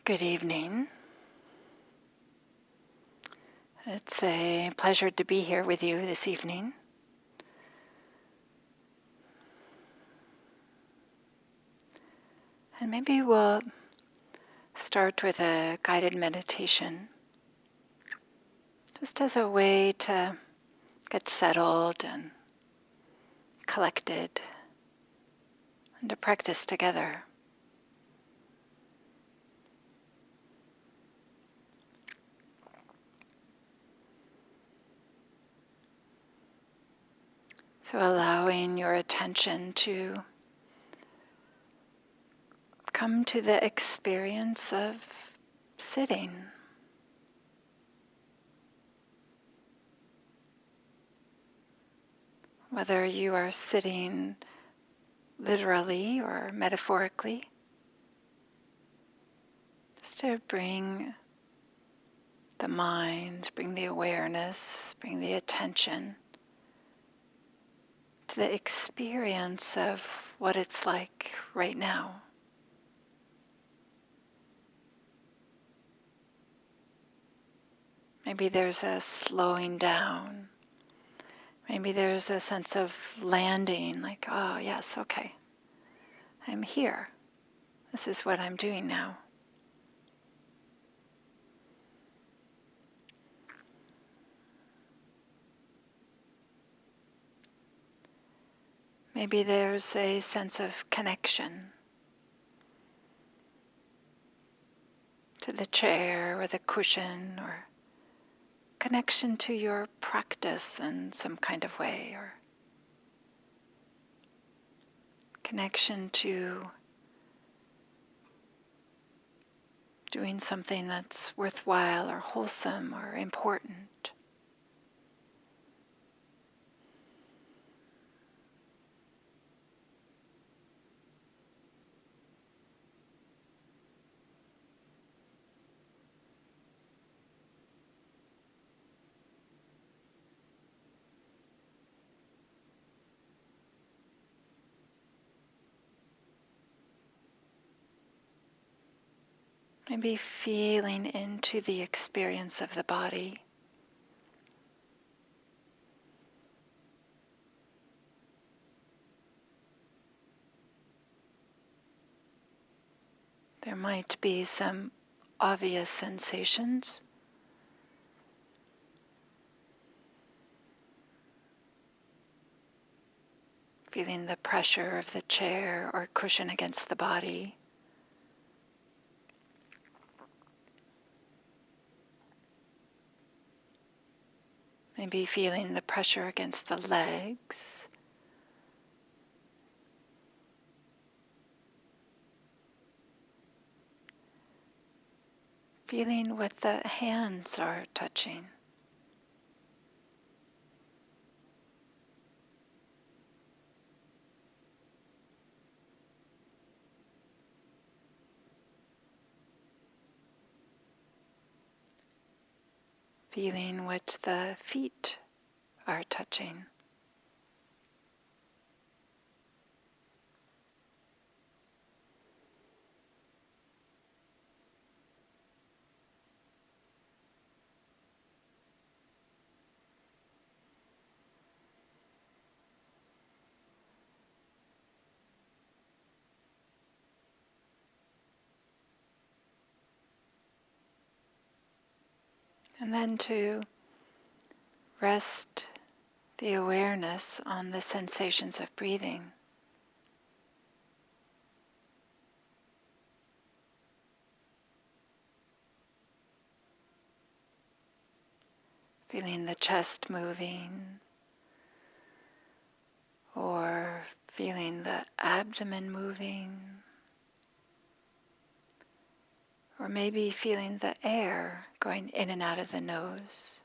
Good evening. It's a pleasure to be here with you this evening. And maybe we'll start with a guided meditation, just as a way to get settled and collected and to practice together. So allowing your attention to come to the experience of sitting. Whether you are sitting literally or metaphorically, just to bring the mind, bring the awareness, bring the attention to the experience of what it's like right now. Maybe there's a slowing down. Maybe there's a sense of landing, like, oh yes, okay, I'm here. This is what I'm doing now. Maybe there's a sense of connection to the chair or the cushion, or connection to your practice in some kind of way, or connection to doing something that's worthwhile or wholesome or important. Maybe feeling into the experience of the body. There might be some obvious sensations. Feeling the pressure of the chair or cushion against the body. Maybe feeling the pressure against the legs. Feeling what the hands are touching. Feeling what the feet are touching. And then to rest the awareness on the sensations of breathing. Feeling the chest moving, or feeling the abdomen moving, or maybe feeling the air going in and out of the nose.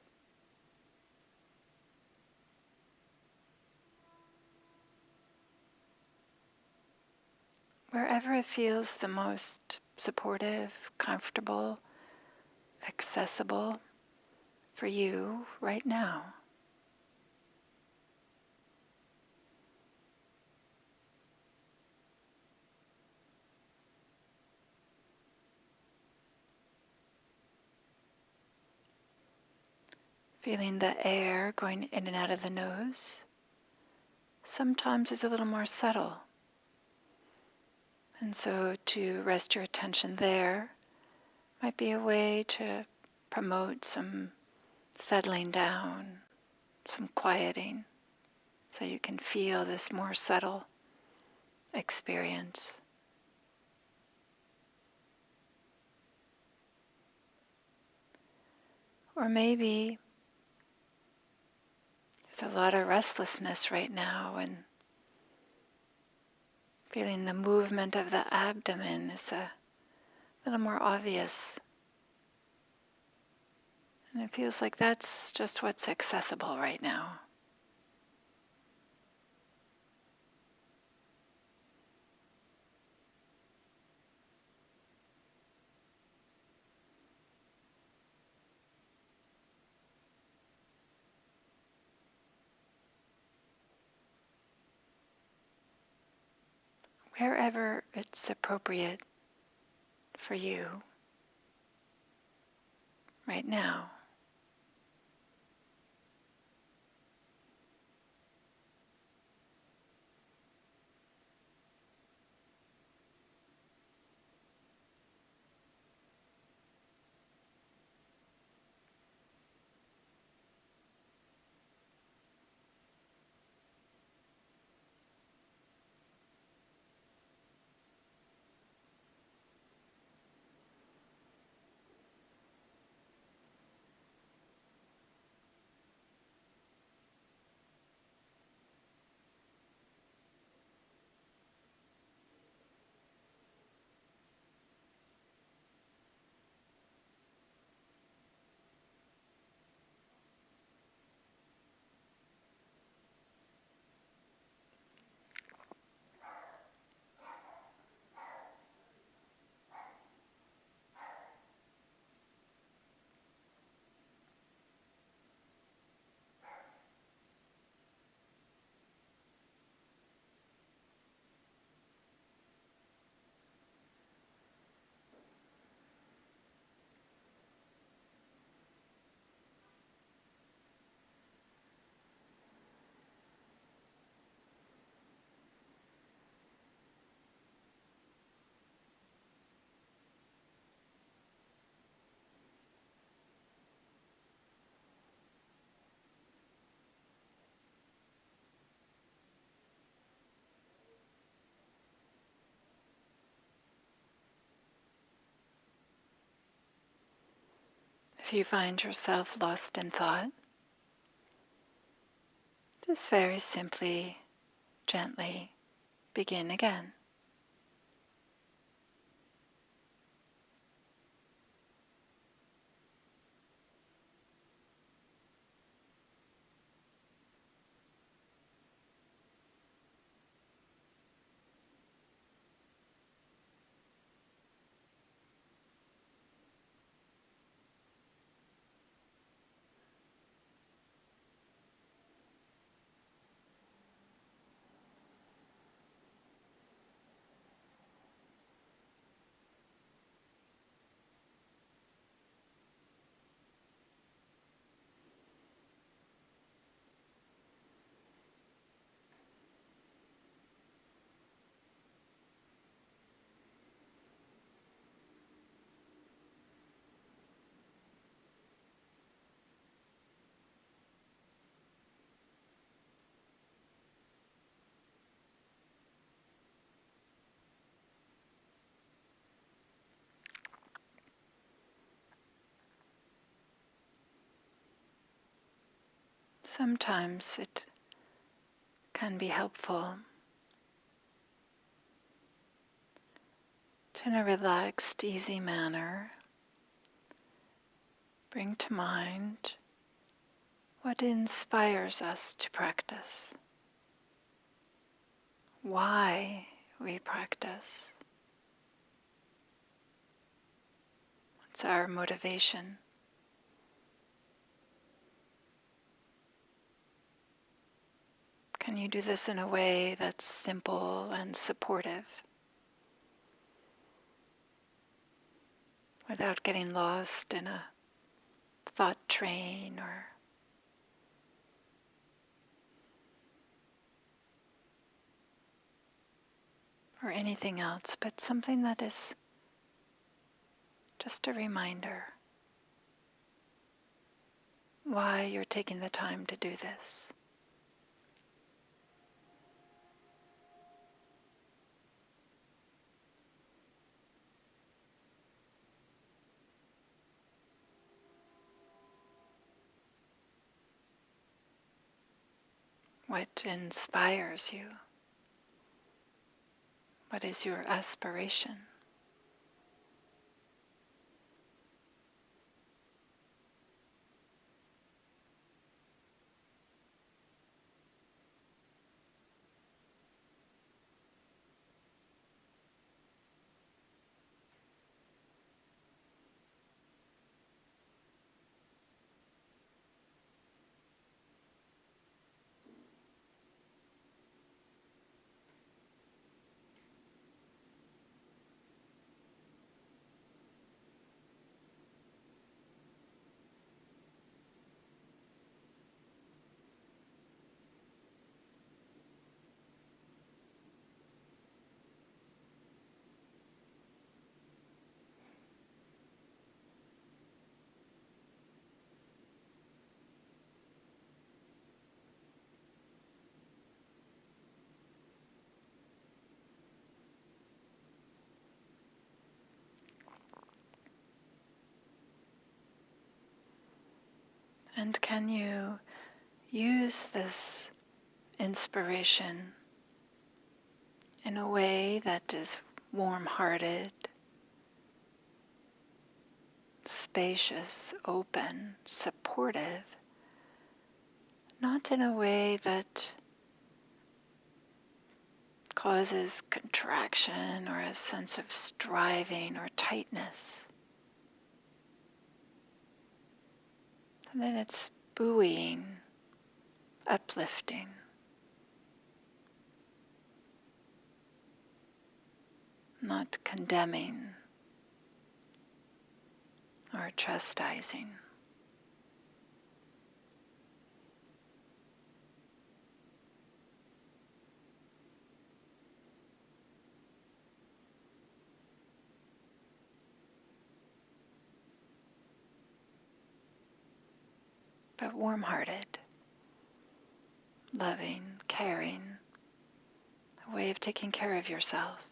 Wherever it feels the most supportive, comfortable, accessible for you right now. Feeling the air going in and out of the nose sometimes is a little more subtle. And so to rest your attention there might be a way to promote some settling down, some quieting, so you can feel this more subtle experience. Or maybe there's a lot of restlessness right now, and feeling the movement of the abdomen is a little more obvious. And it feels like that's just what's accessible right now. Wherever it's appropriate for you right now. If you find yourself lost in thought, just very simply, gently begin again. Sometimes it can be helpful to, in a relaxed, easy manner, bring to mind what inspires us to practice, why we practice, what's our motivation. Can you do this in a way that's simple and supportive, without getting lost in a thought train or or anything else, but something that is just a reminder why you're taking the time to do this. What inspires you? What is your aspiration? And can you use this inspiration in a way that is warm-hearted, spacious, open, supportive, not in a way that causes contraction or a sense of striving or tightness. And then it's buoying, uplifting, not condemning or chastising. But warm-hearted, loving, caring, a way of taking care of yourself.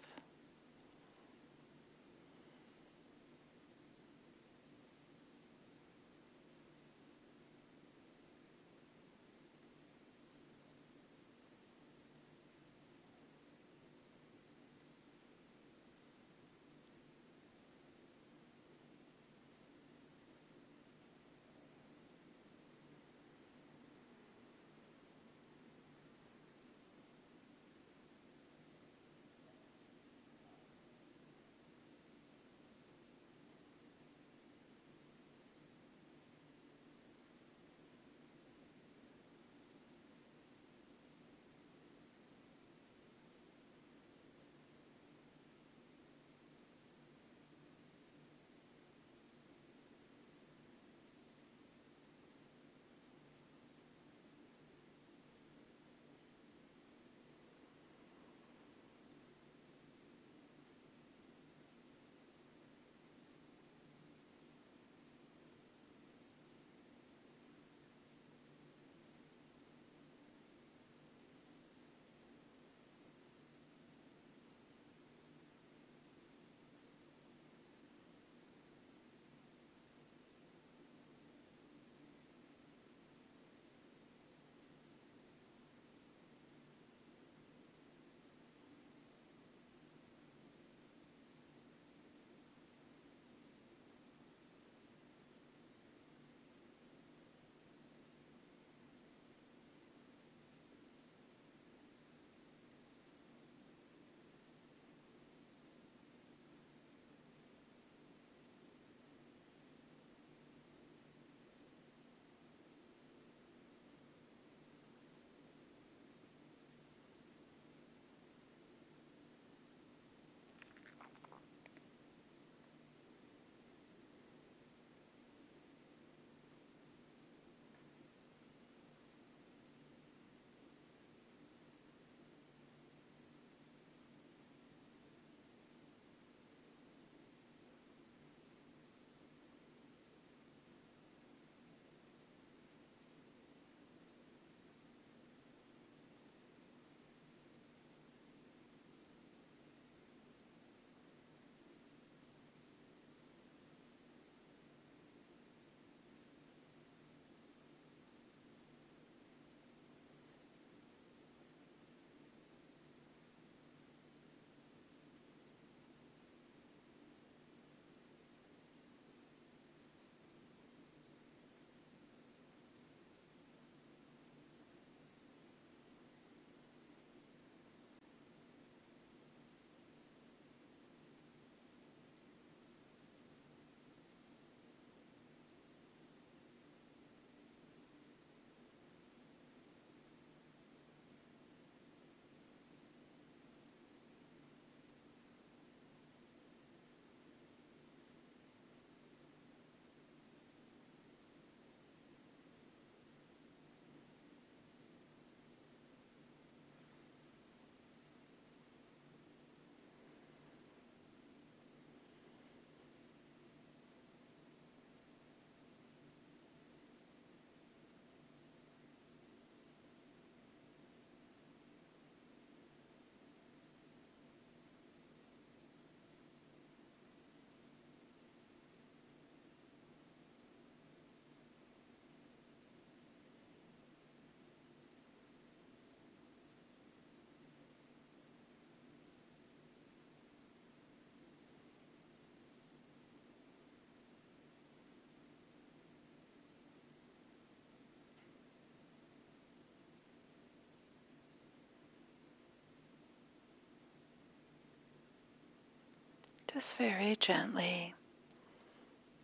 Just very gently,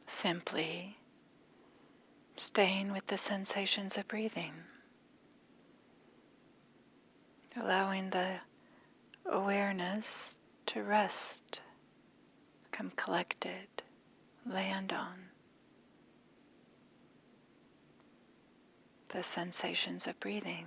simply staying with the sensations of breathing, allowing the awareness to rest, become collected, land on the sensations of breathing.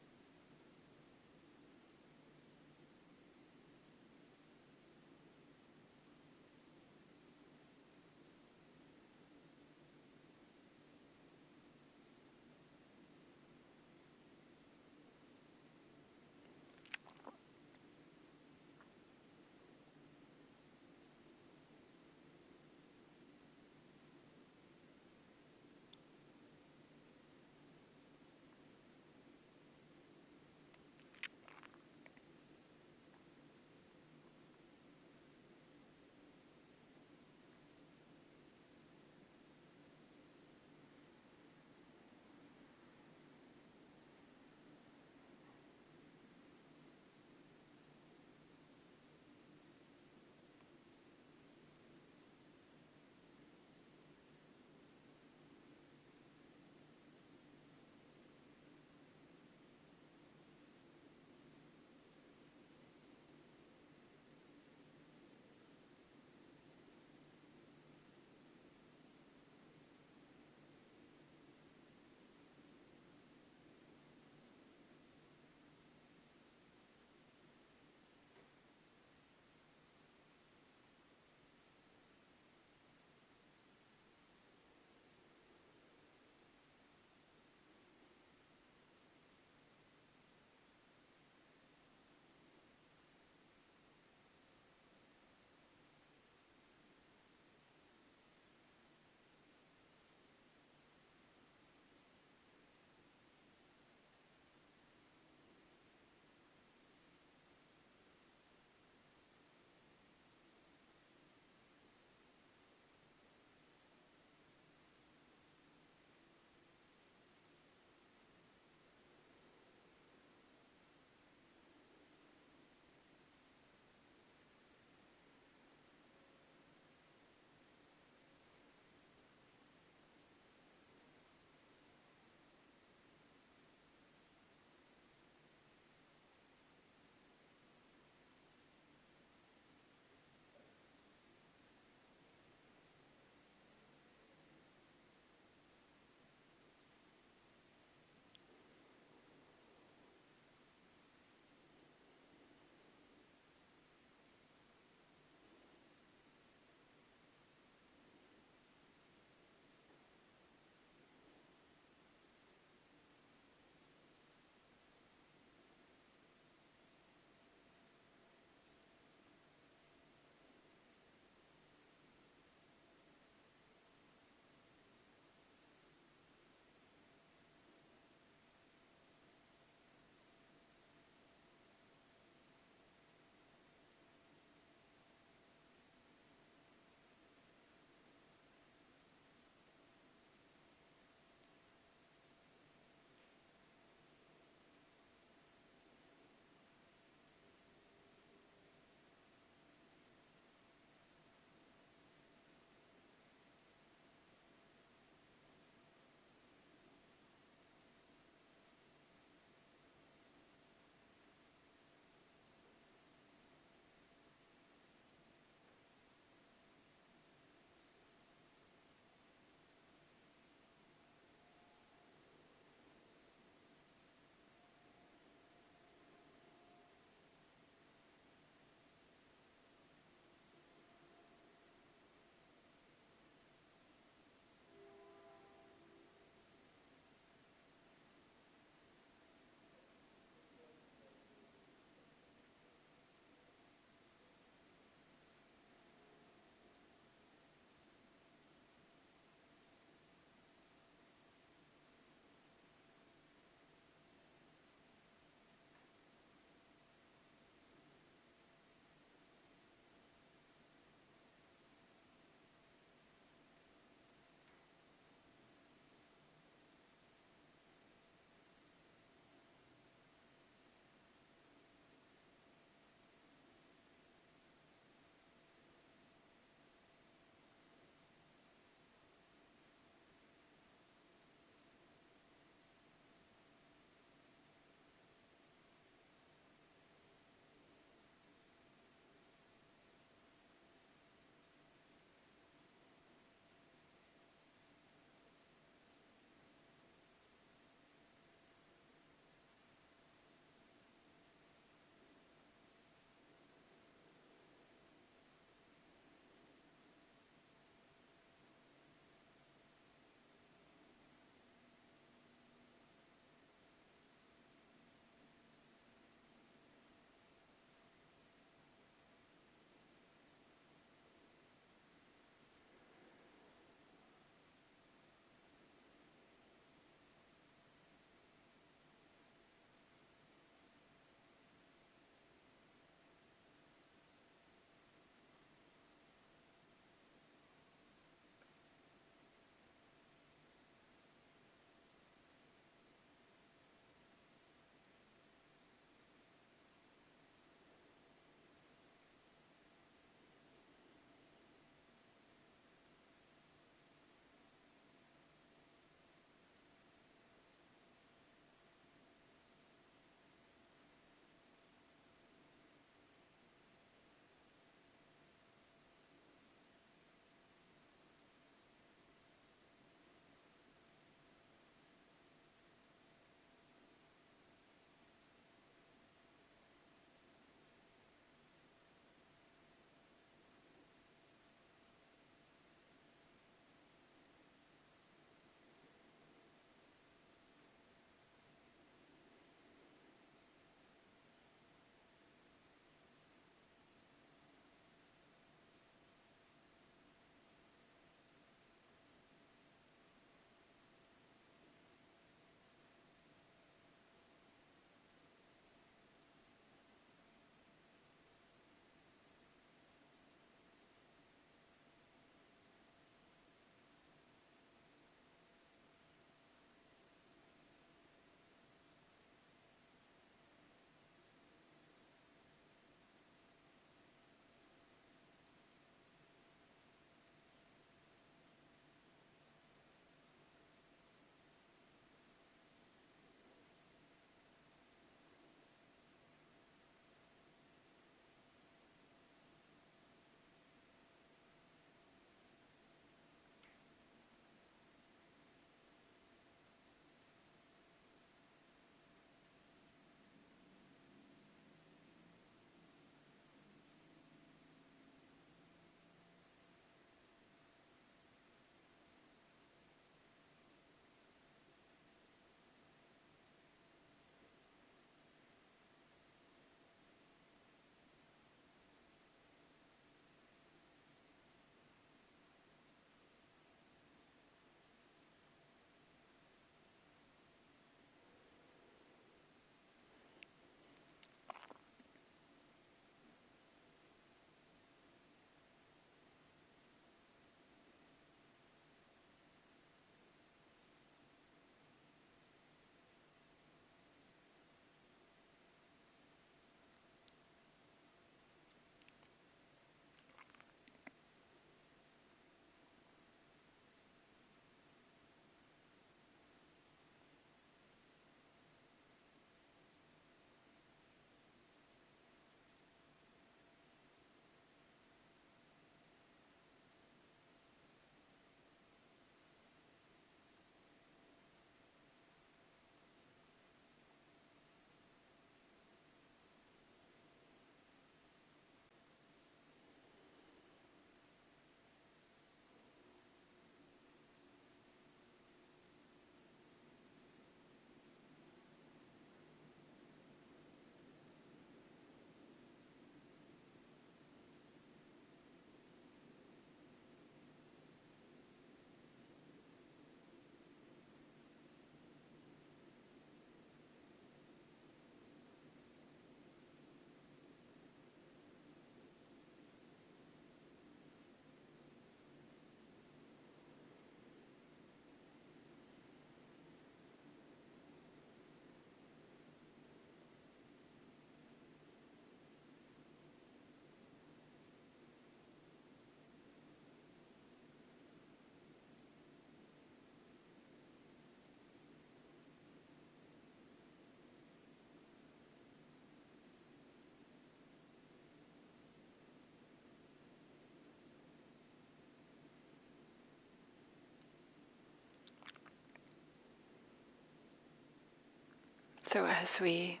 So as we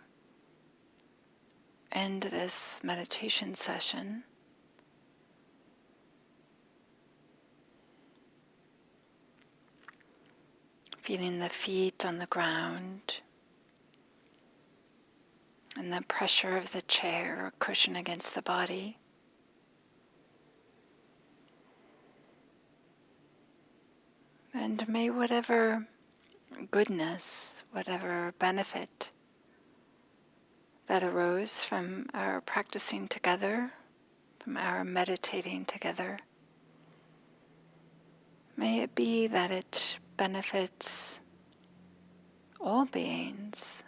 end this meditation session, feeling the feet on the ground and the pressure of the chair or cushion against the body. And may whatever goodness, whatever benefit that arose from our practicing together, from our meditating together, may it be that it benefits all beings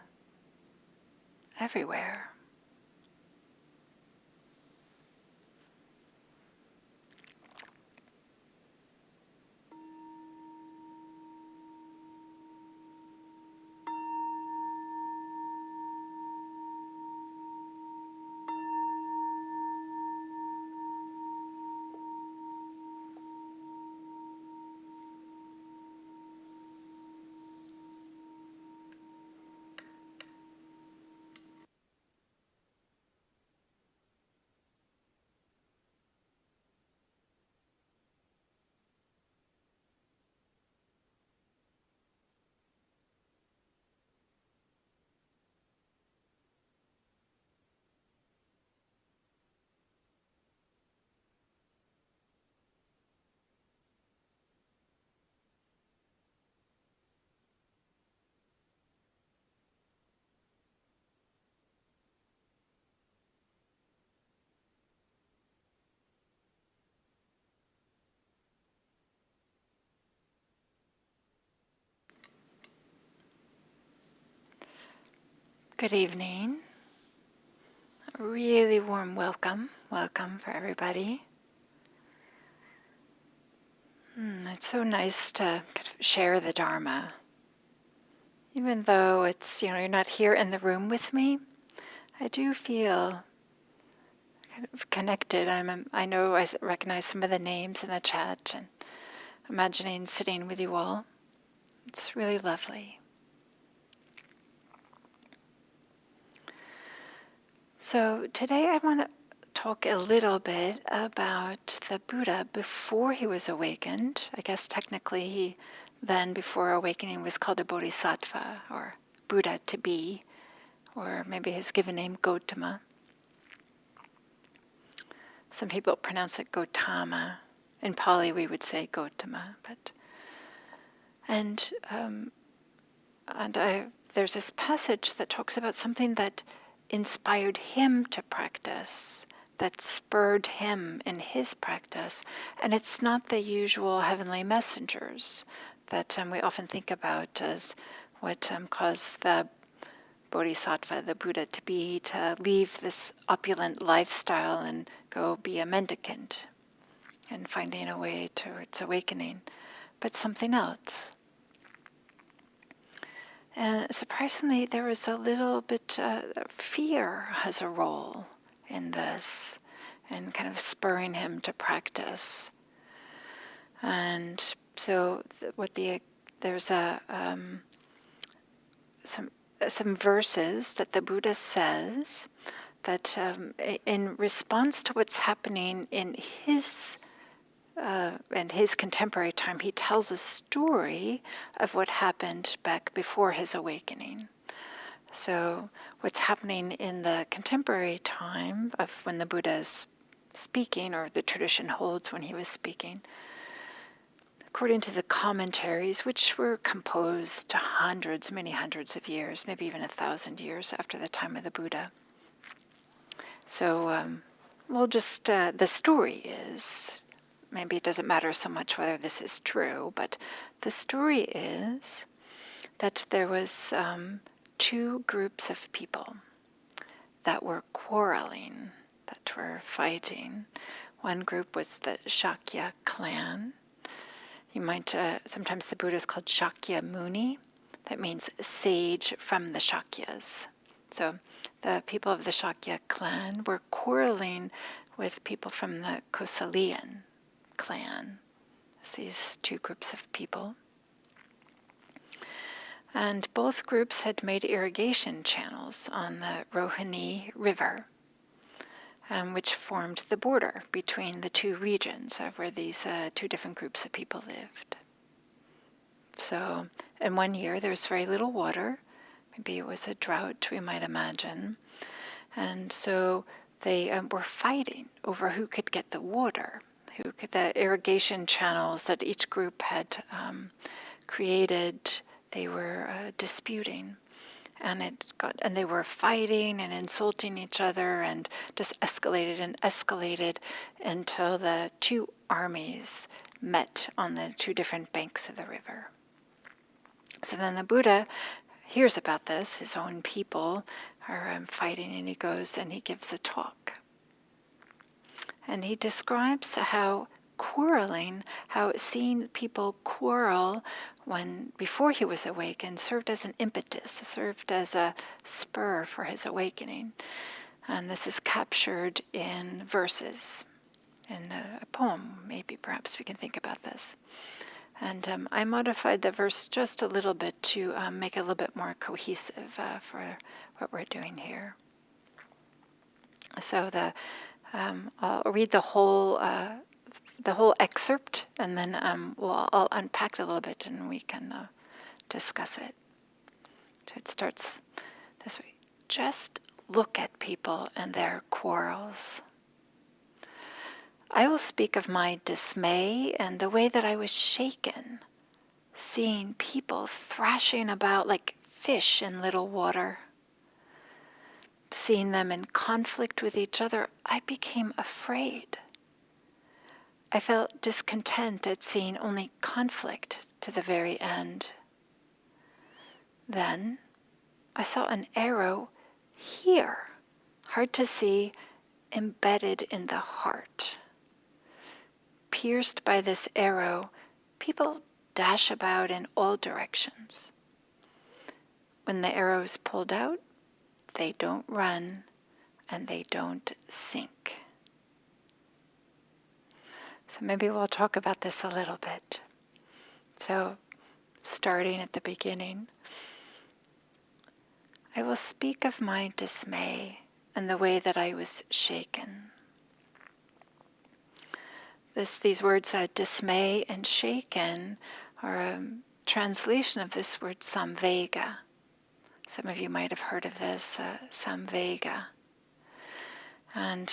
everywhere. Good evening. A really warm welcome for everybody. It's so nice to kind of share the Dharma. Even though it's, you're not here in the room with me, I do feel kind of connected. I know I recognize some of the names in the chat and imagining sitting with you all. It's really lovely. So today I want to talk a little bit about the Buddha before he was awakened. I guess technically he then, before awakening, was called a bodhisattva, or Buddha to be, or maybe his given name Gautama. Some people pronounce it Gautama. In Pali we would say Gautama, there's this passage that talks about something that inspired him to practice, that spurred him in his practice. And it's not the usual heavenly messengers that we often think about as what caused the bodhisattva, the Buddha, to leave this opulent lifestyle and go be a mendicant and finding a way towards awakening, but something else. And surprisingly, there was a little bit, fear has a role in this, and kind of spurring him to practice. And so, there's some verses that the Buddha says that in response to what's happening in his contemporary time, he tells a story of what happened back before his awakening. So what's happening in the contemporary time of when the Buddha is speaking, or the tradition holds when he was speaking, according to the commentaries, which were composed many hundreds of years, maybe even 1,000 years after the time of the Buddha. So the story is, maybe it doesn't matter so much whether this is true, but the story is that there was two groups of people that were quarreling, that were fighting. One group was the Shakya clan. You might, sometimes the Buddha is called Shakya Muni. That means sage from the Shakyas. So the people of the Shakya clan were quarreling with people from the Kosalian clan. These two groups of people. And both groups had made irrigation channels on the Rohini River, which formed the border between the two regions of where these two different groups of people lived. So in one year there was very little water. Maybe it was a drought, we might imagine. And so they were fighting over who could get the water, the irrigation channels that each group had created. They were disputing, and they were fighting and insulting each other, and just escalated until the two armies met on the two different banks of the river. So then the Buddha hears about this. His own people are fighting, and he goes and he gives a talk. And he describes how seeing people quarrel before he was awakened served as an impetus, served as a spur for his awakening. And this is captured in verses, in a poem, maybe perhaps we can think about this. And I modified the verse just a little bit to make it a little bit more cohesive for what we're doing here. So I'll read the whole excerpt, and then I'll unpack it a little bit, and we can discuss it. So it starts this way: just look at people and their quarrels. I will speak of my dismay and the way that I was shaken, seeing people thrashing about like fish in little water. Seeing them in conflict with each other, I became afraid. I felt discontent at seeing only conflict to the very end. Then I saw an arrow here, hard to see, embedded in the heart. Pierced by this arrow, people dash about in all directions. When the arrow is pulled out, they don't run and they don't sink. So maybe we'll talk about this a little bit. So, starting at the beginning, I will speak of my dismay and the way that I was shaken. These words, dismay and shaken, are a translation of this word samvega. Some of you might have heard of this, samvega. And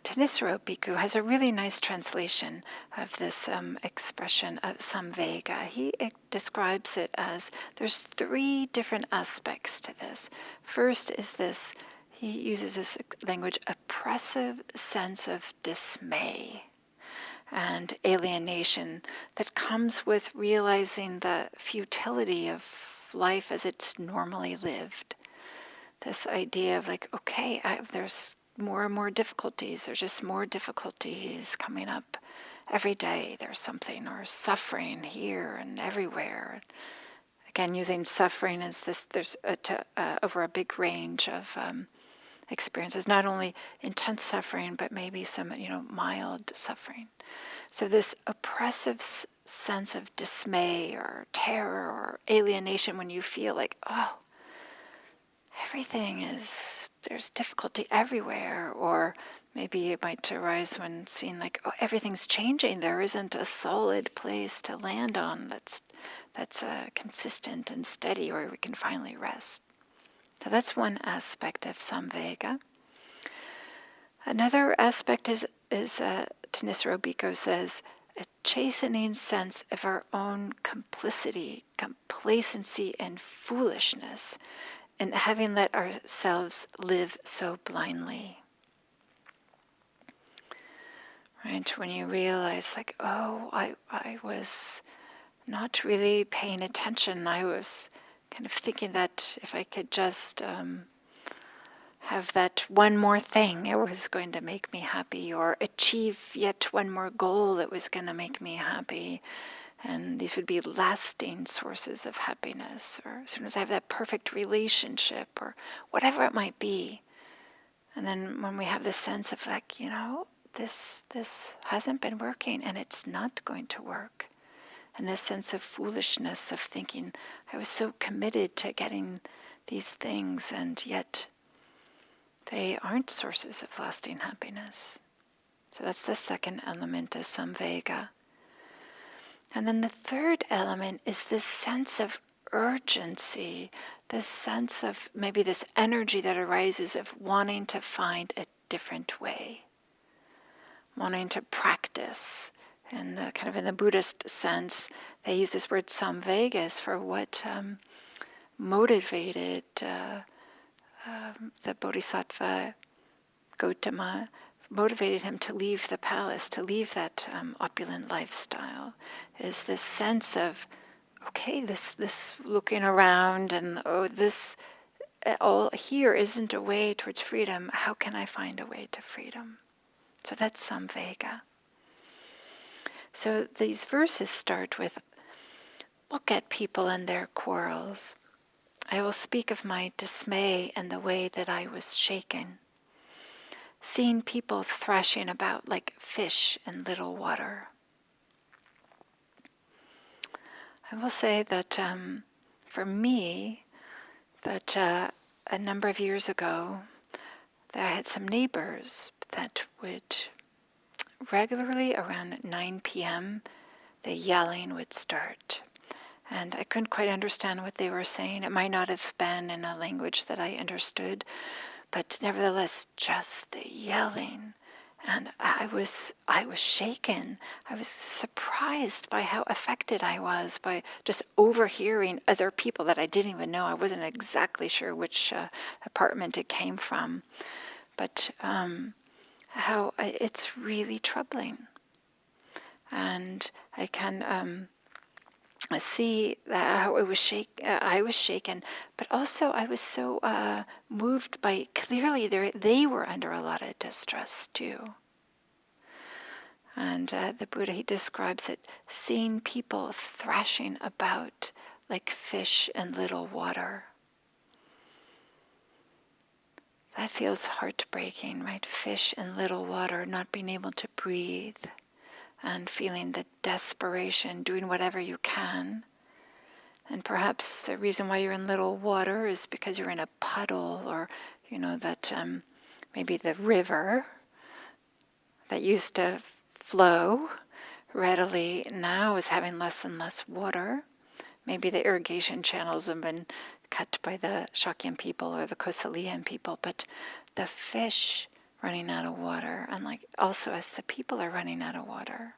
Thanissaro Bhikkhu has a really nice translation of this expression of samvega. He describes it as there's three different aspects to this. First is this, he uses this language, oppressive sense of dismay and alienation that comes with realizing the futility of life as it's normally lived. This idea of like, okay, there's more and more difficulties. There's just more difficulties coming up every day. There's something, or suffering here and everywhere. Again, using suffering as this, there's over a big range of experiences, not only intense suffering, but maybe some, mild suffering. So this oppressive sense of dismay or terror or alienation when you feel like, there's difficulty everywhere, or maybe it might arise when seeing like, everything's changing. There isn't a solid place to land on that's consistent and steady where we can finally rest. So that's one aspect of samvega. Another aspect is Thanissaro Bhikkhu says, a chastening sense of our own complicity, complacency, and foolishness in having let ourselves live so blindly. Right? When you realize like, I was not really paying attention. I was kind of thinking that if I could just have that one more thing, it was going to make me happy, or achieve yet one more goal that was going to make me happy. And these would be lasting sources of happiness, or as soon as I have that perfect relationship, or whatever it might be. And then when we have this sense of like, this hasn't been working and it's not going to work. And this sense of foolishness of thinking, I was so committed to getting these things, and yet they aren't sources of lasting happiness. So that's the second element of samvega. And then the third element is this sense of urgency, this sense of maybe this energy that arises of wanting to find a different way, wanting to practice. And kind of in the Buddhist sense, they use this word samvegas for what motivated the Bodhisattva Gautama, motivated him to leave the palace, to leave that opulent lifestyle, is this sense of, okay, this looking around and, this all here isn't a way towards freedom. How can I find a way to freedom? So that's samvega. So these verses start with, look at people and their quarrels. I will speak of my dismay and the way that I was shaken, seeing people thrashing about like fish in little water. I will say that for me, that a number of years ago, that I had some neighbors that would regularly around 9 p.m., the yelling would start. And I couldn't quite understand what they were saying. It might not have been in a language that I understood, but nevertheless, just the yelling. And I was shaken. I was surprised by how affected I was by just overhearing other people that I didn't even know. I wasn't exactly sure which apartment it came from. But how it's really troubling. And I can see that how I was shaken, but also I was so moved by, clearly they were under a lot of distress too. And the Buddha, he describes it, seeing people thrashing about like fish in little water. That feels heartbreaking, right? Fish in little water, not being able to breathe, and feeling the desperation, doing whatever you can. And perhaps the reason why you're in little water is because you're in a puddle, or, that maybe the river that used to flow readily now is having less and less water. Maybe the irrigation channels have been cut by the Shakyan people or the Kosalian people, but the fish running out of water, and like also as the people are running out of water.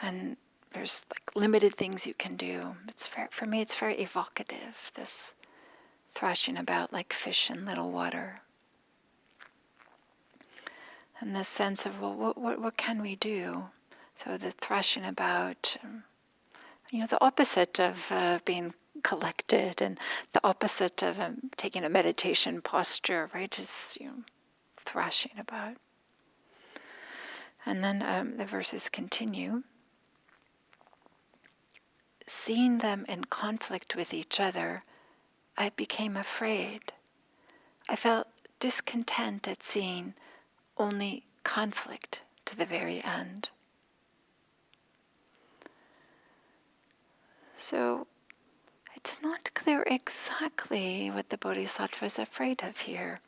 And there's like limited things you can do. For me, it's very evocative, this thrashing about like fish in little water. And this sense of, well, what can we do? So the thrashing about, the opposite of being collected, and the opposite of taking a meditation posture, right, is thrashing about. And then the verses continue. Seeing them in conflict with each other, I became afraid. I felt discontent at seeing only conflict to the very end. So it's not clear exactly what the Bodhisattva is afraid of here.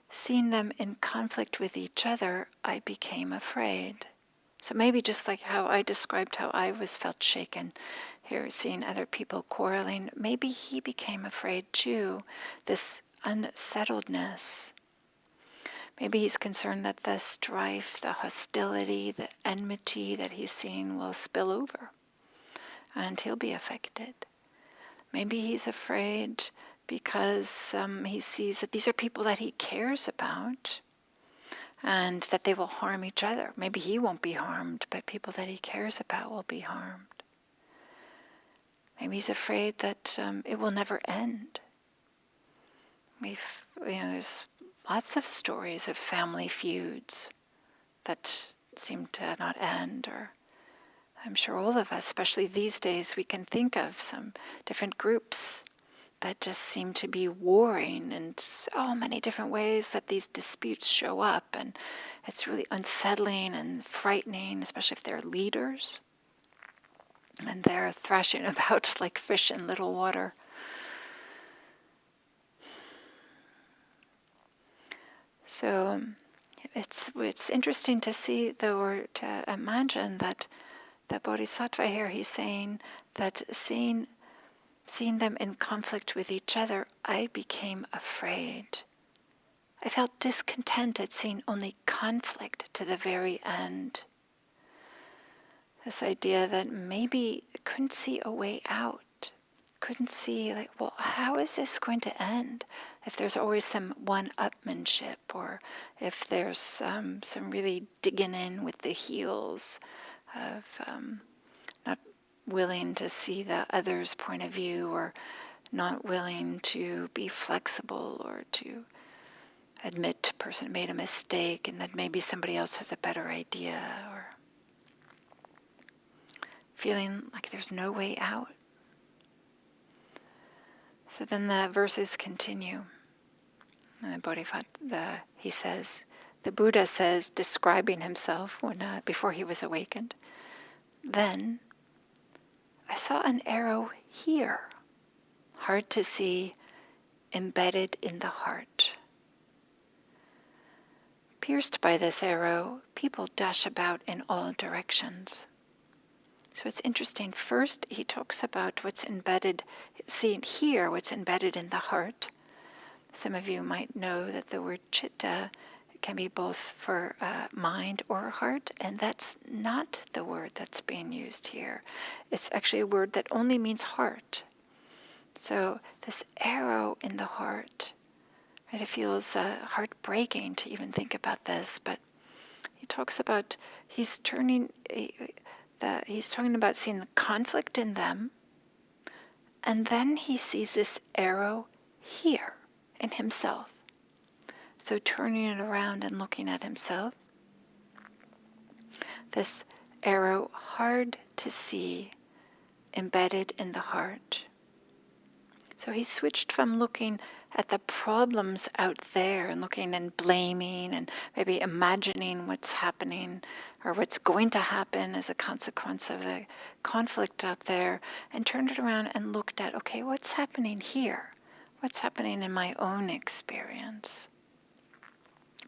Seeing them in conflict with each other, I became afraid. So maybe just like how I described how I felt shaken here, seeing other people quarreling, maybe he became afraid too, this unsettledness. Maybe he's concerned that the strife, the hostility, the enmity that he's seeing will spill over, and he'll be affected. Maybe he's afraid because he sees that these are people that he cares about, and that they will harm each other. Maybe he won't be harmed, but people that he cares about will be harmed. Maybe he's afraid that it will never end. There's lots of stories of family feuds that seem to not end, or I'm sure all of us, especially these days, we can think of some different groups that just seem to be warring in so many different ways that these disputes show up, and it's really unsettling and frightening, especially if they're leaders and they're thrashing about like fish in little water. So it's interesting to see, though, or to imagine that the Bodhisattva here, he's saying that seeing them in conflict with each other, I became afraid. I felt discontent at seeing only conflict to the very end. This idea that maybe I couldn't see a way out. Couldn't see, like, well, how is this going to end? If there's always some one-upmanship, or if there's some really digging in with the heels of not willing to see the other's point of view, or not willing to be flexible, or to admit a person made a mistake and that maybe somebody else has a better idea, or feeling like there's no way out. So then the verses continue. He says, the Buddha says, describing himself before he was awakened, then I saw an arrow here, hard to see, embedded in the heart. Pierced by this arrow, people dash about in all directions. So it's interesting. First, he talks about what's embedded, seeing here what's embedded in the heart. Some of you might know that the word chitta can be both for mind or heart, and that's not the word that's being used here. It's actually a word that only means heart. So this arrow in the heart, right, it feels heartbreaking to even think about this, but he talks about, he's talking about seeing the conflict in them, and then he sees this arrow here in himself. So turning it around and looking at himself, this arrow hard to see, embedded in the heart. So he switched from looking at the problems out there and looking and blaming and maybe imagining what's happening or what's going to happen as a consequence of the conflict out there, and turned it around and looked at, okay, what's happening here? What's happening in my own experience?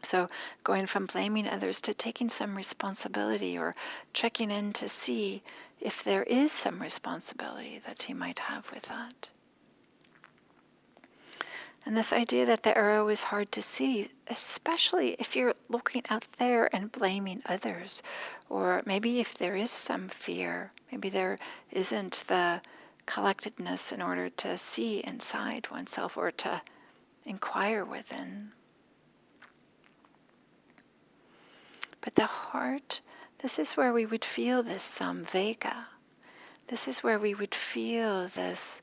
So going from blaming others to taking some responsibility, or checking in to see if there is some responsibility that he might have with that. And this idea that the arrow is hard to see, especially if you're looking out there and blaming others, or maybe if there is some fear, maybe there isn't the collectedness in order to see inside oneself or to inquire within. But the heart, this is where we would feel this samvega. This is where we would feel this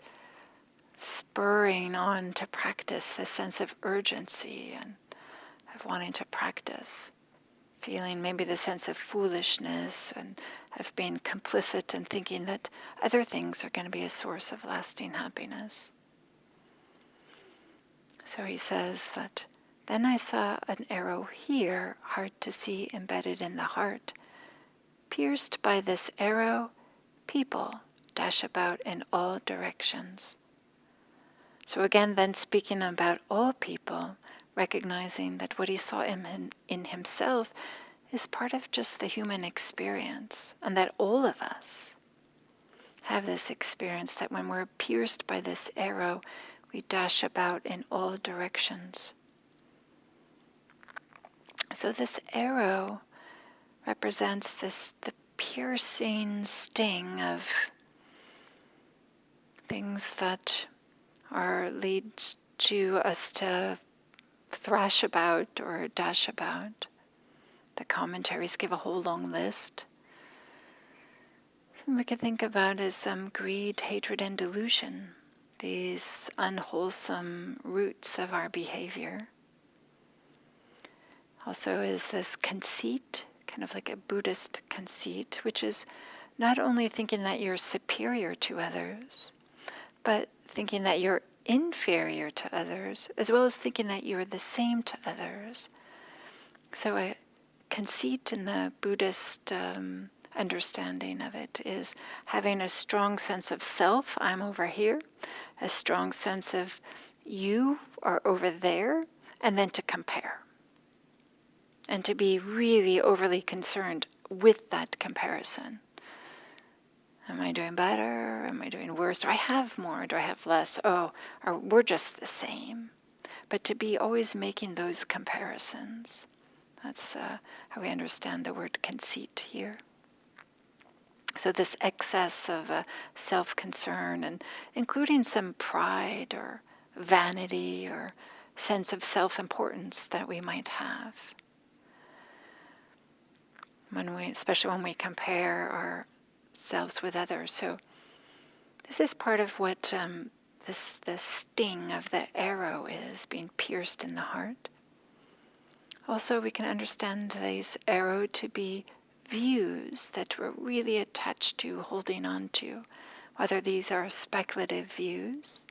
spurring on to practice, this sense of urgency and of wanting to practice, feeling maybe the sense of foolishness and of being complicit and thinking that other things are going to be a source of lasting happiness. So he says that, then I saw an arrow here, hard to see, embedded in the heart. Pierced by this arrow, people dash about in all directions. So again, then speaking about all people, recognizing that what he saw in himself is part of just the human experience, and that all of us have this experience, that when we're pierced by this arrow, we dash about in all directions. So this arrow represents the piercing sting of things that lead to us to thrash about or dash about. The commentaries give a whole long list. Something we could think about is greed, hatred, and delusion, these unwholesome roots of our behavior. Also is this conceit, kind of like a Buddhist conceit, which is not only thinking that you're superior to others, but thinking that you're inferior to others, as well as thinking that you are the same to others. So a conceit in the Buddhist understanding of it is having a strong sense of self, I'm over here, a strong sense of you are over there, and then to compare. And to be really overly concerned with that comparison. Am I doing better? Am I doing worse? Do I have more? Do I have less? Oh, or we're just the same. But to be always making those comparisons. That's how we understand the word conceit here. So this excess of self-concern, and including some pride or vanity or sense of self-importance that we might have. Especially when we compare ourselves with others. So this is part of what the sting of the arrow is, being pierced in the heart. Also, we can understand these arrow to be views that we're really attached to, holding on to, whether these are speculative views,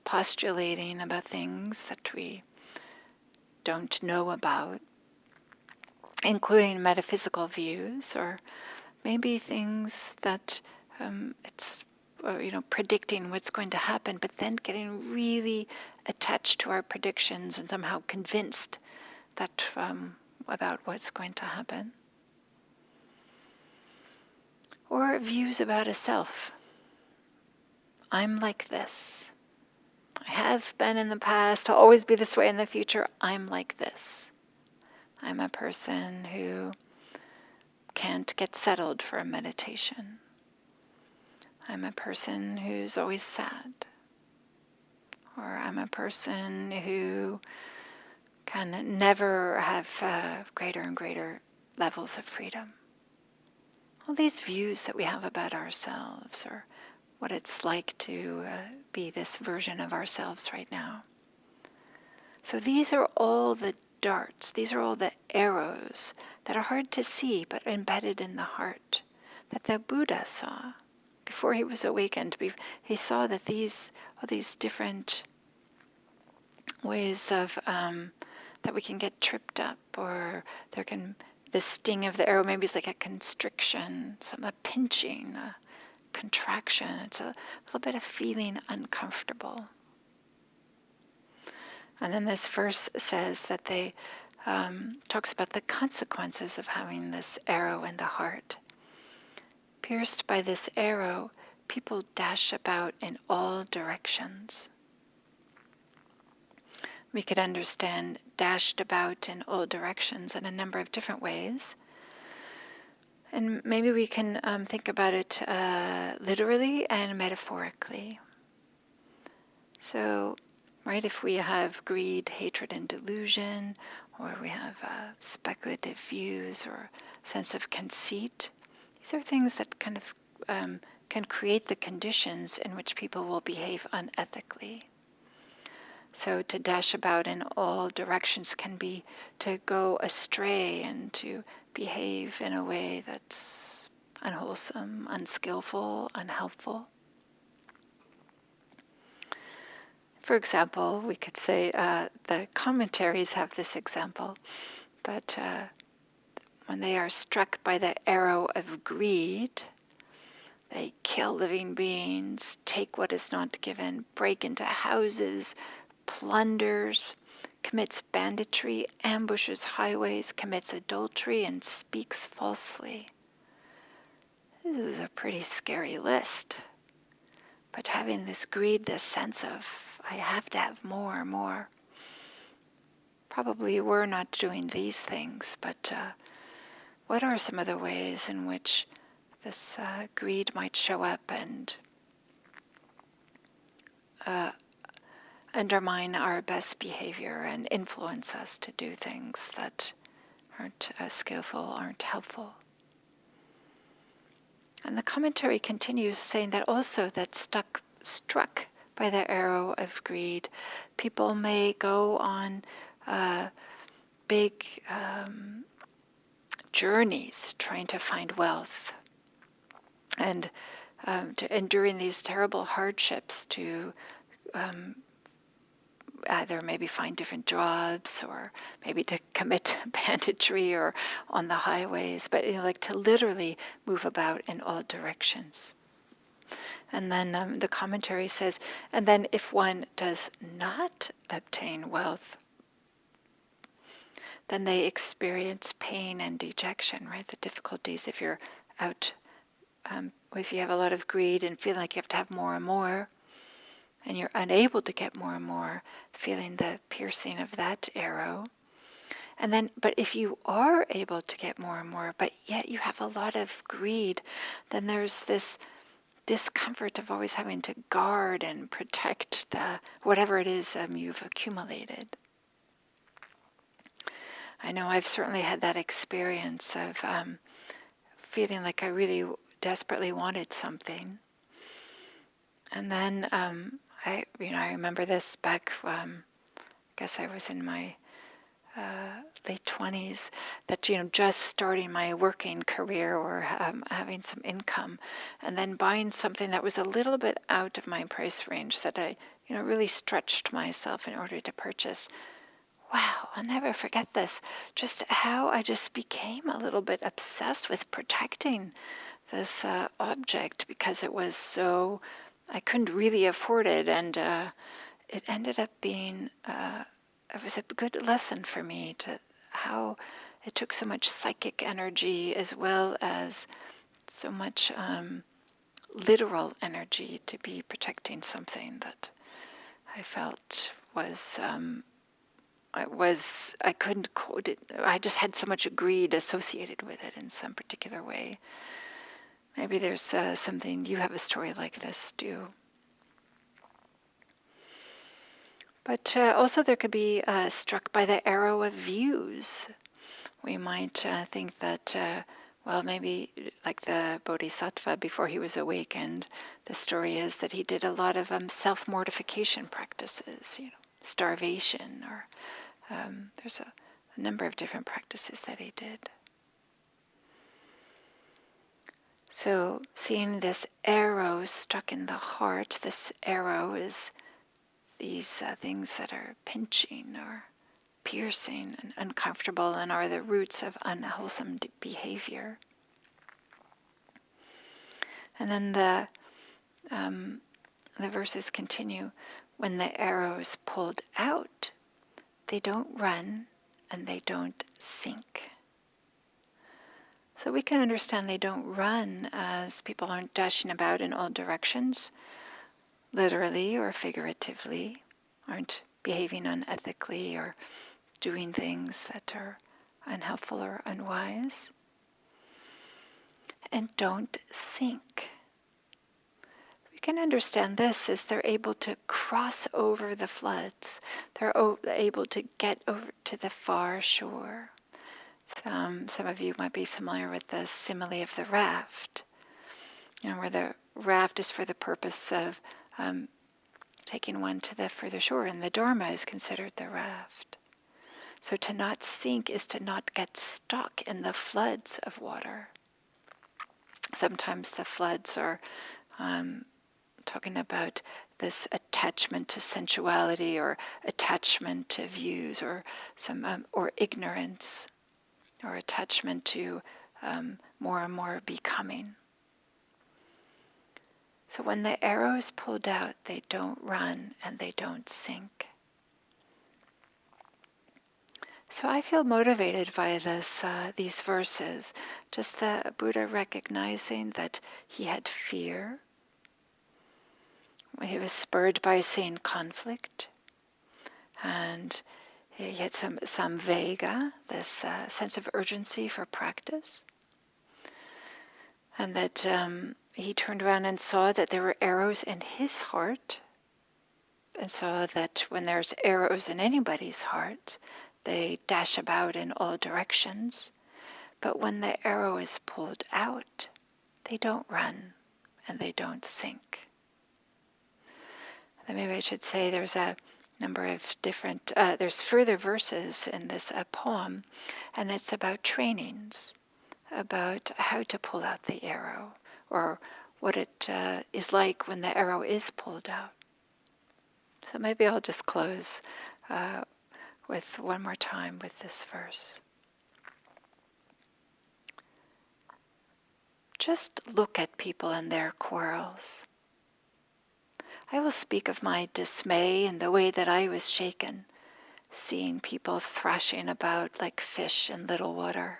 postulating about things that we don't know about, including metaphysical views, or maybe things that it's predicting what's going to happen, but then getting really attached to our predictions and somehow convinced that about what's going to happen. Or views about a self. I'm like this. I have been in the past. I'll always be this way in the future. I'm like this. I'm a person who can't get settled for a meditation. I'm a person who's always sad. Or I'm a person who can never have greater and greater levels of freedom. All these views that we have about ourselves, or what it's like to be this version of ourselves right now. So these are all the darts, these are all the arrows that are hard to see but embedded in the heart that the Buddha saw before he was awakened. He saw that all these different ways of that we can get tripped up, or the sting of the arrow maybe is like a constriction, a pinching, a contraction. It's a little bit of feeling uncomfortable. And then this verse says that they talks about the consequences of having this arrow in the heart. Pierced by this arrow, people dash about in all directions. We could understand dashed about in all directions in a number of different ways. And maybe we can think about it literally and metaphorically. So, right, if we have greed, hatred, and delusion, or we have speculative views or sense of conceit, these are things that kind of can create the conditions in which people will behave unethically. So to dash about in all directions can be to go astray and to behave in a way that's unwholesome, unskillful, unhelpful. For example, we could say the commentaries have this example, that when they are struck by the arrow of greed, they kill living beings, take what is not given, break into houses, plunders, commits banditry, ambushes highways, commits adultery, and speaks falsely. This is a pretty scary list. But having this greed, this sense of, I have to have more and more. Probably we're not doing these things, but what are some of the ways in which this greed might show up and undermine our best behavior and influence us to do things that aren't skillful, aren't helpful? And the commentary continues saying that also that struck by the arrow of greed, people may go on big journeys trying to find wealth, and to enduring these terrible hardships to either maybe find different jobs or maybe to commit banditry or on the highways, but like to literally move about in all directions. And then the commentary says, and then if one does not obtain wealth, then they experience pain and dejection, right? The difficulties if you're out, if you have a lot of greed and feel like you have to have more and more, and you're unable to get more and more, feeling the piercing of that arrow. And then, but if you are able to get more and more, but yet you have a lot of greed, then there's this discomfort of always having to guard and protect the whatever it is you've accumulated. I know I've certainly had that experience of feeling like I really desperately wanted something, and then I remember this back. I guess I was in my late 20s, that just starting my working career or having some income, and then buying something that was a little bit out of my price range that I really stretched myself in order to purchase. Wow, I'll never forget this. Just how I just became a little bit obsessed with protecting this object because it was so, I couldn't really afford it, and it ended up being, it was a good lesson for me to how it took so much psychic energy as well as so much literal energy to be protecting something that I felt was, I couldn't quote it. I just had so much greed associated with it in some particular way. Maybe there's something, you have a story like this too. But also there could be struck by the arrow of views. We might think that, well, maybe like the Bodhisattva before he was awakened, the story is that he did a lot of self-mortification practices, starvation, or there's a number of different practices that he did. So seeing this arrow stuck in the heart, this arrow is these things that are pinching or piercing and uncomfortable and are the roots of unwholesome behavior. And then the verses continue. When the arrow is pulled out, they don't run and they don't sink. So we can understand they don't run as people aren't dashing about in all directions, literally or figuratively, aren't behaving unethically or doing things that are unhelpful or unwise, and don't sink. We can understand this as they're able to cross over the floods. They're able to get over to the far shore. Some of you might be familiar with the simile of the raft, where the raft is for the purpose of taking one to the further shore, and the Dharma is considered the raft. So to not sink is to not get stuck in the floods of water. Sometimes the floods are talking about this attachment to sensuality or attachment to views or some or ignorance or attachment to more and more becoming. So when the arrow is pulled out, they don't run and they don't sink. So I feel motivated by this, these verses, just the Buddha recognizing that he had fear. He was spurred by seeing conflict, and he had some vega, this sense of urgency for practice, and that he turned around and saw that there were arrows in his heart, and saw that when there's arrows in anybody's heart, they dash about in all directions, but when the arrow is pulled out, they don't run and they don't sink. Then maybe I should say there's a number of different, there's further verses in this poem, and it's about trainings, about how to pull out the arrow, or what it is like when the arrow is pulled out. So maybe I'll just close with one more time with this verse. Just look at people and their quarrels. I will speak of my dismay and the way that I was shaken, seeing people thrashing about like fish in little water.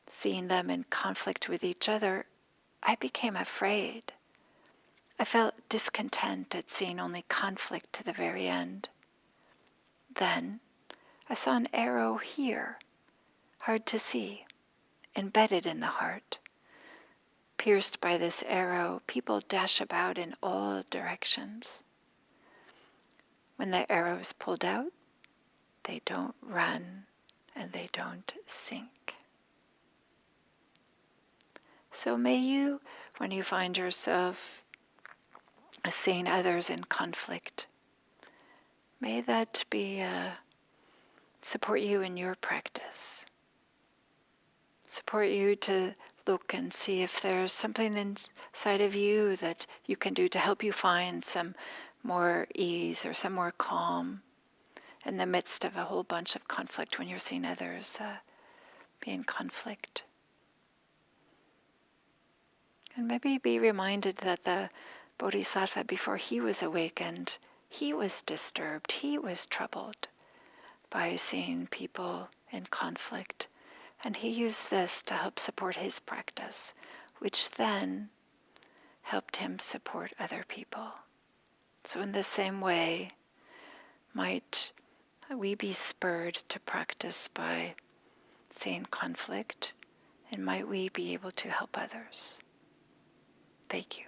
Seeing them in conflict with each other, I became afraid. I felt discontent at seeing only conflict to the very end. Then I saw an arrow here, hard to see, embedded in the heart. Pierced by this arrow, people dash about in all directions. When the arrow is pulled out, they don't run and they don't sink. So may you, when you find yourself seeing others in conflict, may that be support you in your practice. Support you to look and see if there's something inside of you that you can do to help you find some more ease or some more calm in the midst of a whole bunch of conflict when you're seeing others be in conflict. And maybe be reminded that the Bodhisattva, before he was awakened, he was disturbed, he was troubled by seeing people in conflict. And he used this to help support his practice, which then helped him support other people. So in the same way, might we be spurred to practice by seeing conflict, and might we be able to help others. Thank you.